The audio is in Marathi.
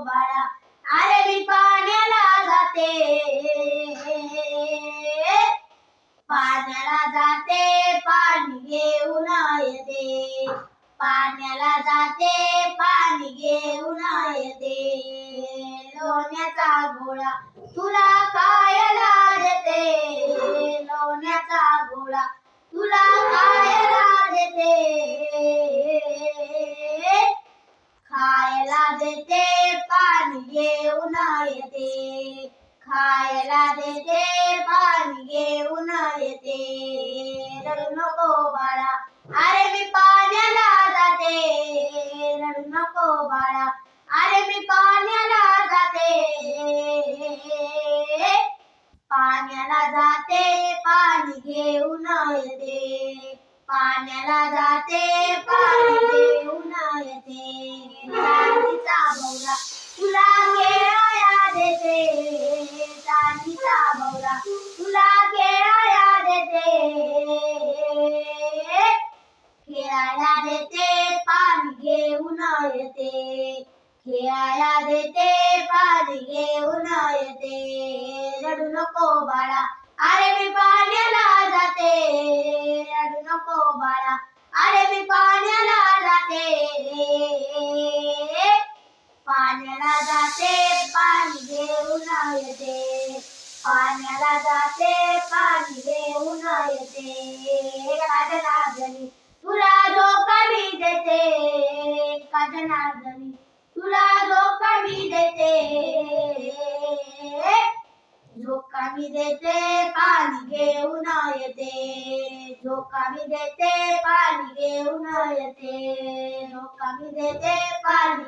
बाळा अरे मी पाण्याला जाते पाण्याला जाते पाणी घेऊन येते पाण्याला जाते पाणी घेऊन येते लोण्याचा गोळा तुला खायला देते लोण्याचा गोळा तुला खायला देते खायला देते पाणी घेऊन येते खायला देते पाणी घेऊन येते रडू नको बाळा अरे मी पाण्याला जाते रडू नको बाळा अरे मी पाण्याला जाते पाण्याला जाते पाणी घेऊन येते पाण्याला जाते पाणी घेऊन येते चांदीचा भवरा तुला खेळाया देते चांदीचा भवरा तुला खेळाया देते खेळायला देते पाणी घेऊन येते खेळायला देते पाणी घेऊन येते रडू नको बाळा अरे मी पाण्याला जाते रडू नको बाळा अरे मी पाण्याला जाते पाण्याला जाते पाणी घेऊन येते पाण्याला जाते पाणी घेऊन येते काजनार्दनी तुला धोका मी देते काजनार्दनी तुला धोका मी देते धोका मी देते पाणी घेऊन येते धोका मी देते पाणी घेऊन येते धोका मी देते पाणी